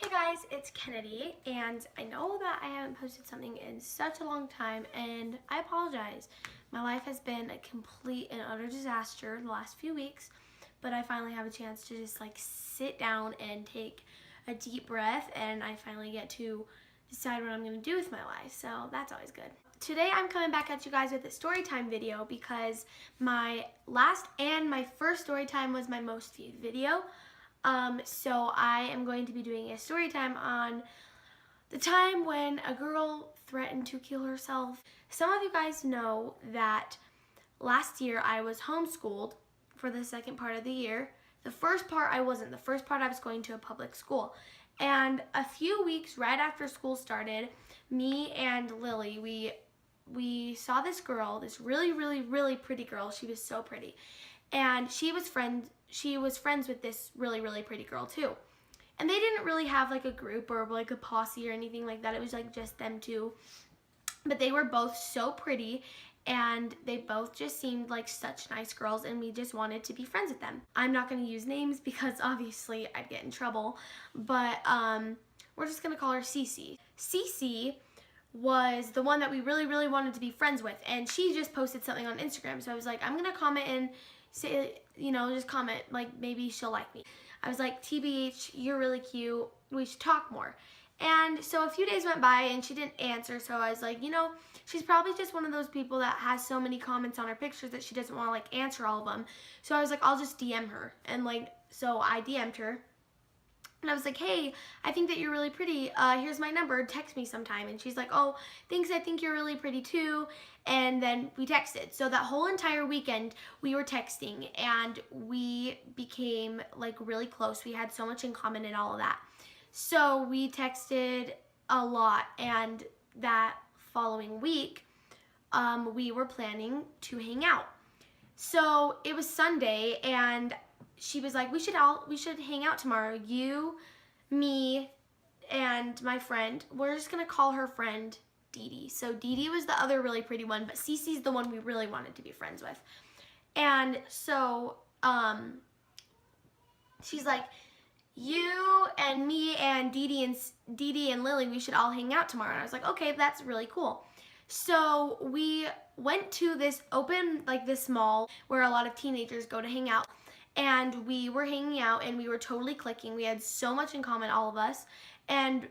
Hey guys, it's Kennedy, and I know that I haven't posted something in such a long time, and I apologize. My life has been a complete and utter disaster the last few weeks, but I finally have a chance to just sit down and take a deep breath, and I finally get to decide what I'm going to do with my life, so that's always good. Today I'm coming back at you guys with a story time video because my last and my first story time was my most viewed video. So I am going to be doing a story time on the time when a girl threatened to kill herself. Some of you guys know that last year I was homeschooled for the second part of the year. The first part I wasn't. The first part I was going to a public school. And a few weeks right after school started, me and Lily, we saw this girl, this really pretty girl. She was so pretty. And she was friends with this really pretty girl too. And they didn't really have a group or a posse or anything like that. It was just them two. But they were both so pretty, and they both just seemed like such nice girls, and we just wanted to be friends with them. I'm not going to use names because obviously I'd get in trouble, but we're just going to call her Cece. Cece was the one that we really wanted to be friends with, and she just posted something on Instagram. So I was like, I'm going to comment and say, just comment, maybe she'll like me. I was like, TBH, you're really cute, we should talk more. And so a few days went by and she didn't answer, so I was like, she's probably just one of those people that has so many comments on her pictures that she doesn't want to answer all of them. So I was like, I'll just DM her. And so I DM'd her. And I was like, hey, I think that you're really pretty. Here's my number. Text me sometime. And she's like, oh, thanks. I think you're really pretty too. And then we texted. So that whole entire weekend, we were texting. And we became really close. We had so much in common and all of that. So we texted a lot. And that following week, we were planning to hang out. So it was Sunday, and she was like, we should hang out tomorrow. You, me, and my friend. We're just gonna call her friend Dee Dee. So Dee Dee was the other really pretty one, but Cece's the one we really wanted to be friends with. And so she's like, you and me and Dee Dee and Lily, we should all hang out tomorrow. And I was like, okay, that's really cool. So we went to this this mall where a lot of teenagers go to hang out. And we were hanging out, and we were totally clicking. We had so much in common, all of us. And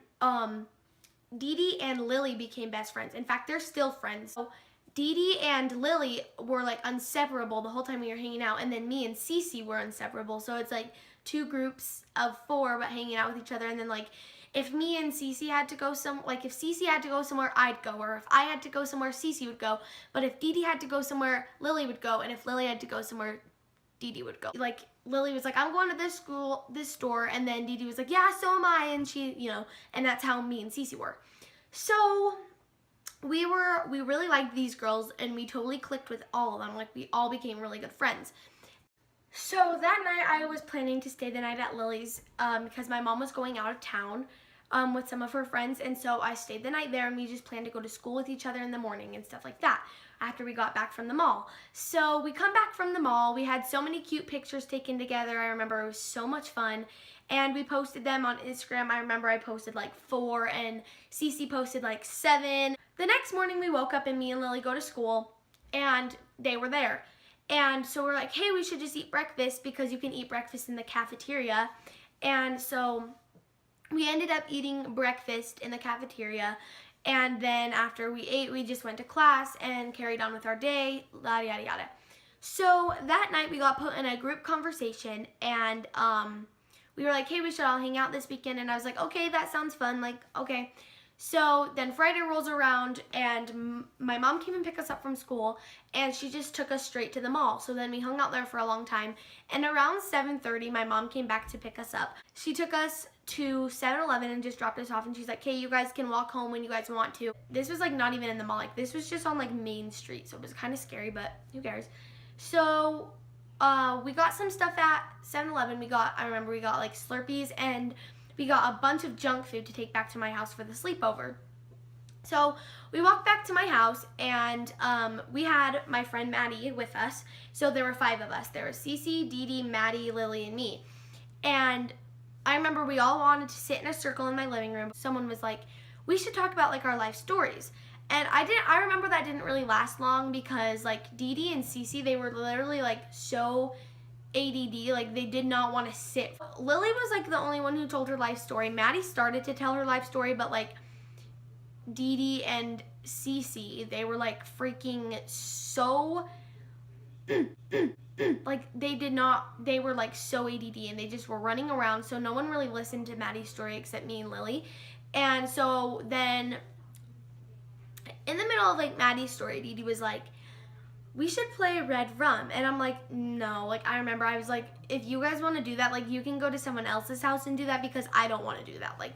Dee Dee and Lily became best friends. In fact, they're still friends. So Dee Dee and Lily were inseparable the whole time we were hanging out. And then me and Cece were inseparable. So it's two groups of four but hanging out with each other. And then if me and Cece had to go if Cece had to go somewhere, I'd go. Or if I had to go somewhere, Cece would go. But if Dee Dee had to go somewhere, Lily would go. And if Lily had to go somewhere, Dee Dee would go. Lily was like, I'm going to this store, and then Dee Dee was like, yeah, so am I, and she, and that's how me and Cece were. So we really liked these girls, and we totally clicked with all of them. We all became really good friends. So that night I was planning to stay the night at Lily's because my mom was going out of town with some of her friends, and so I stayed the night there, and we just planned to go to school with each other in the morning and stuff like that after we got back from the mall. So we come back from the mall. We had so many cute pictures taken together. I remember it was so much fun, and we posted them on Instagram. I remember I posted 4 and Cece posted 7. The next morning we woke up and me and Lily go to school, and they were there. And so we're like, hey, we should just eat breakfast because you can eat breakfast in the cafeteria. And so we ended up eating breakfast in the cafeteria, and then after we ate, we just went to class and carried on with our day, yada yada yada. So that night we got put in a group conversation, and we were like, hey, we should all hang out this weekend, and I was like, okay, that sounds fun, okay. So then Friday rolls around, and my mom came and picked us up from school, and she just took us straight to the mall. So then we hung out there for a long time, and around 7:30, my mom came back to pick us up. She took us to 7-Eleven and just dropped us off, and she's like, hey, you guys can walk home when you guys want to. This was not even in the mall. This was just on Main Street, so it was kind of scary, but who cares. So we got some stuff at 7-Eleven. I remember we got Slurpees, and we got a bunch of junk food to take back to my house for the sleepover. So we walked back to my house, and we had my friend Maddie with us. So there were 5 of us. There was Cece, Dee Dee, Maddie, Lily, and me. And I remember we all wanted to sit in a circle in my living room. Someone was like, we should talk about like our life stories. And I remember that didn't really last long because like Dee Dee and Cece, they were literally like so ADD, like they did not want to sit. Lily was like the only one who told her life story. Maddie started to tell her life story, but like Dee Dee and Cece, they were like freaking so like they were like so ADD and they just were running around, so no one really listened to Maddie's story except me and Lily. And so then in the middle of like Maddie's story, Dee Dee was like, we should play Red Rum. And I'm like, no. Like I remember I was like, if you guys want to do that, like you can go to someone else's house and do that because I don't want to do that. Like,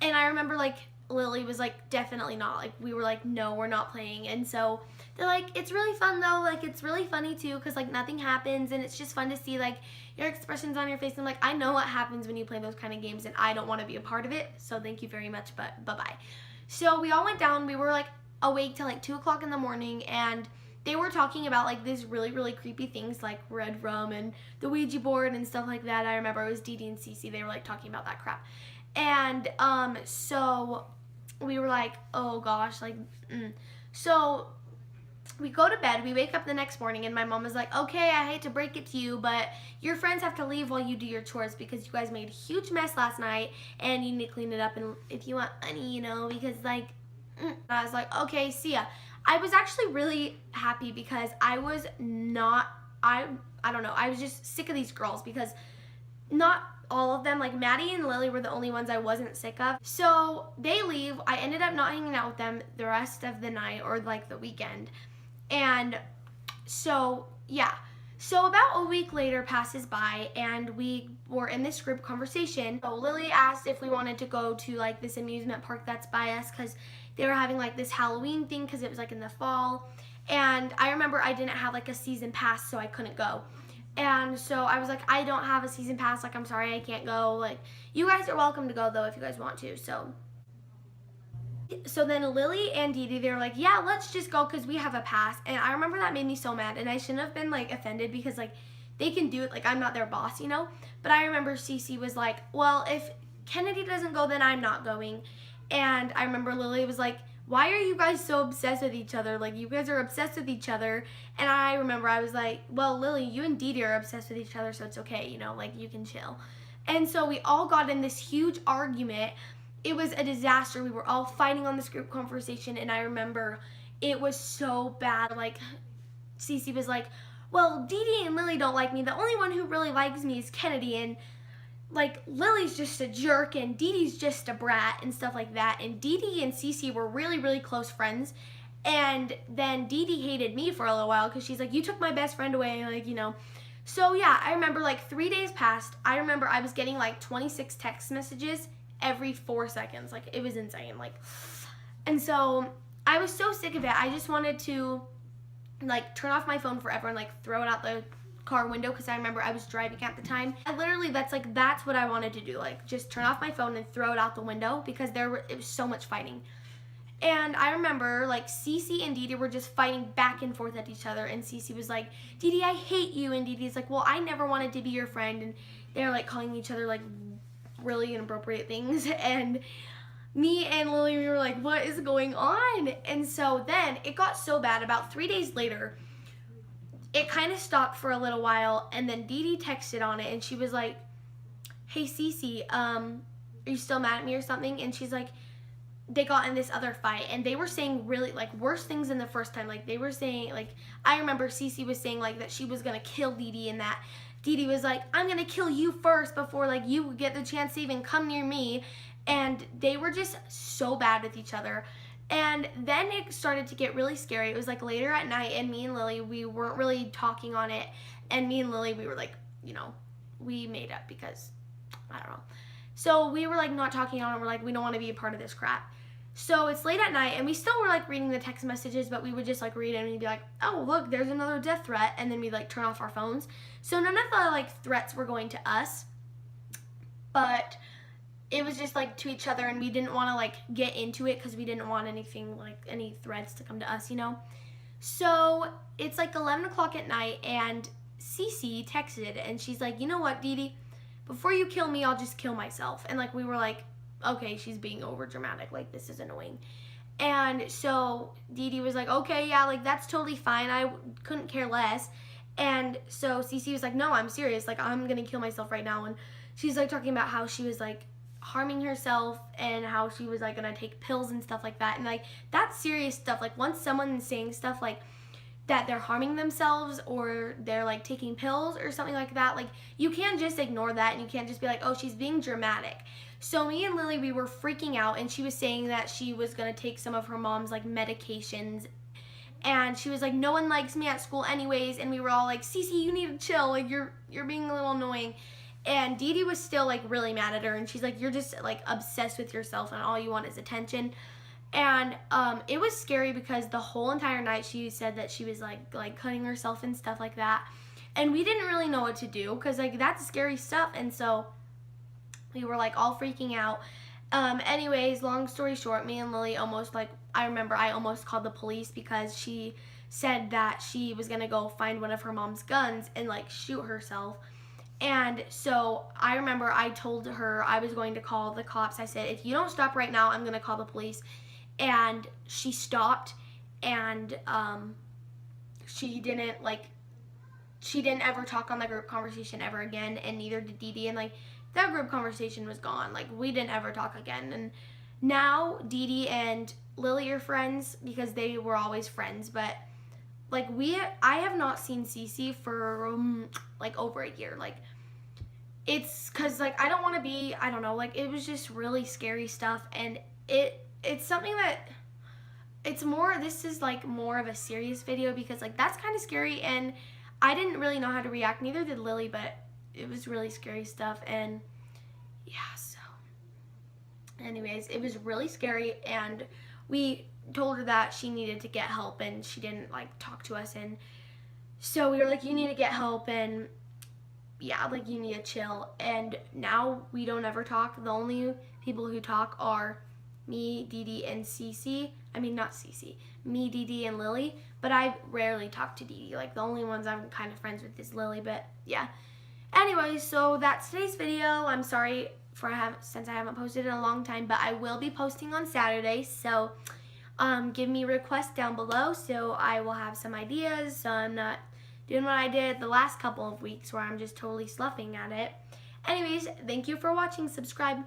and I remember like Lily was like, definitely not. Like we were like, no, we're not playing. And so they're like, it's really fun though. Like it's really funny too because like nothing happens and it's just fun to see like your expressions on your face. And like I know what happens when you play those kind of games and I don't want to be a part of it. So thank you very much, but bye-bye. So we all went down. We were like awake till like 2 o'clock in the morning, and they were talking about like these really, really creepy things like Red Rum and the Ouija board and stuff like that. I remember it was Dee Dee and Cece. They were like talking about that crap. And so we were like, oh gosh, like, So we go to bed. We wake up the next morning and my mom was like, okay, I hate to break it to you, but your friends have to leave while you do your chores because you guys made a huge mess last night and you need to clean it up. And if you want money, you know, because like, I was like, okay, see ya. I was actually really happy because I was not, I don't know, I was just sick of these girls because not all of them, like Maddie and Lily were the only ones I wasn't sick of. So they leave. I ended up not hanging out with them the rest of the night or like the weekend. And so, yeah. So about a week later passes by and we were in this group conversation. So Lily asked if we wanted to go to like this amusement park that's by us because they were having like this Halloween thing because it was like in the fall. And I remember I didn't have like a season pass, so I couldn't go. And so I was like, I don't have a season pass, like I'm sorry I can't go. Like you guys are welcome to go though if you guys want to. So then Lily and Dee Dee, they were like, yeah, let's just go because we have a pass. And I remember that made me so mad, and I shouldn't have been like offended because like they can do it, like I'm not their boss, you know. But I remember Cece was like, well, if Kennedy doesn't go, then I'm not going. And I remember Lily was like, why are you guys so obsessed with each other? Like you guys are obsessed with each other. And I remember I was like, well, Lily, you and Dee Dee are obsessed with each other, so it's okay, you know, like you can chill. And so we all got in this huge argument. It was a disaster. We were all fighting on this group conversation, and I remember it was so bad. Like Cece was like, well, Dee Dee and Lily don't like me. The only one who really likes me is Kennedy, and like Lily's just a jerk and Dee Dee's just a brat and stuff like that. And Dee Dee and Cece were really, really close friends. And then Dee Dee hated me for a little while because she's like, you took my best friend away, like, you know. So yeah, I remember like 3 days passed. I remember I was getting like 26 text messages every 4 seconds. Like it was insane. Like, and so I was so sick of it. I just wanted to like turn off my phone forever and like throw it out the car window because I remember I was driving at the time. I literally, that's what I wanted to do, like just turn off my phone and throw it out the window because it was so much fighting. And I remember like Cece and Dee Dee were just fighting back and forth at each other, and Cece was like, Dee Dee, I hate you, and Dee Dee's like, well, I never wanted to be your friend. And they're like calling each other like really inappropriate things, and me and Lily, we were like, what is going on? And so then it got so bad. About 3 days later, it kind of stopped for a little while, and then Dee Dee texted on it, and she was like, hey, Cece, are you still mad at me or something? And she's like, they got in this other fight, and they were saying really, like, worse things than the first time. Like, they were saying, like, I remember Cece was saying, like, that she was going to kill Dee Dee, and that Dee Dee was like, I'm going to kill you first before, like, you get the chance to even come near me. And they were just so bad with each other. And then it started to get really scary. It was like later at night, and me and Lily, we weren't really talking on it. And me and Lily, we were like, you know, we made up because, I don't know. So we were like not talking on it. We're like, we don't want to be a part of this crap. So it's late at night, and we still were like reading the text messages, but we would just like read it and we'd be like, oh, look, there's another death threat. And then we'd like turn off our phones. So none of the like threats were going to us, but it was just like to each other, and we didn't want to like get into it because we didn't want anything like any threats to come to us, you know. So it's like 11 o'clock at night, and Cece texted, and she's like, you know what, Dee Dee, before you kill me, I'll just kill myself. And like we were like, okay, she's being over dramatic, like this is annoying. And so Dee Dee was like, okay, yeah, like that's totally fine. I couldn't care less. And so Cece was like, no, I'm serious. Like I'm gonna kill myself right now. And she's like talking about how she was like harming herself and how she was like gonna take pills and stuff like that. And like that's serious stuff. Like once someone's saying stuff like that they're harming themselves or they're like taking pills or something like that, like you can't just ignore that and you can't just be like, oh, she's being dramatic. So me and Lily, we were freaking out, and she was saying that she was gonna take some of her mom's like medications, and she was like, no one likes me at school anyways. And we were all like, Cece, you need to chill, like you're being a little annoying. And Dee Dee was still like really mad at her, and she's like, you're just like obsessed with yourself and all you want is attention. And it was scary because the whole entire night she said that she was like cutting herself and stuff like that, and we didn't really know what to do because like that's scary stuff. And so we were like all freaking out. Anyways, long story short, me and Lily almost like, I remember I almost called the police because she said that she was gonna go find one of her mom's guns and like shoot herself. And so I remember I told her I was going to call the cops. I said, if you don't stop right now, I'm gonna call the police. And she stopped, and she didn't ever talk on the group conversation ever again, and neither did Dee Dee. And like that group conversation was gone. Like we didn't ever talk again. And now Dee Dee and Lily are friends because they were always friends. But like I have not seen Cece for like over a year. Like it's because like I don't want to be, I don't know, like it was just really scary stuff. And it's something that this is like more of a serious video because like that's kind of scary, and I didn't really know how to react, neither did Lily, but it was really scary stuff. And yeah, so anyways, it was really scary, and we told her that she needed to get help, and she didn't like talk to us. And so we were like, you need to get help, and yeah, like you need to chill. And now we don't ever talk. The only people who talk are me, Dee Dee, and Cece. I mean, not Cece. Me, Dee Dee, and Lily. But I rarely talk to Dee Dee. Like, the only ones I'm kind of friends with is Lily. But, yeah. Anyway, so that's today's video. I'm sorry since I haven't posted in a long time. But I will be posting on Saturday. So, give me requests down below. So, I will have some ideas. So, I'm not doing what I did the last couple of weeks where I'm just totally sloughing at it. Anyways, thank you for watching. Subscribe.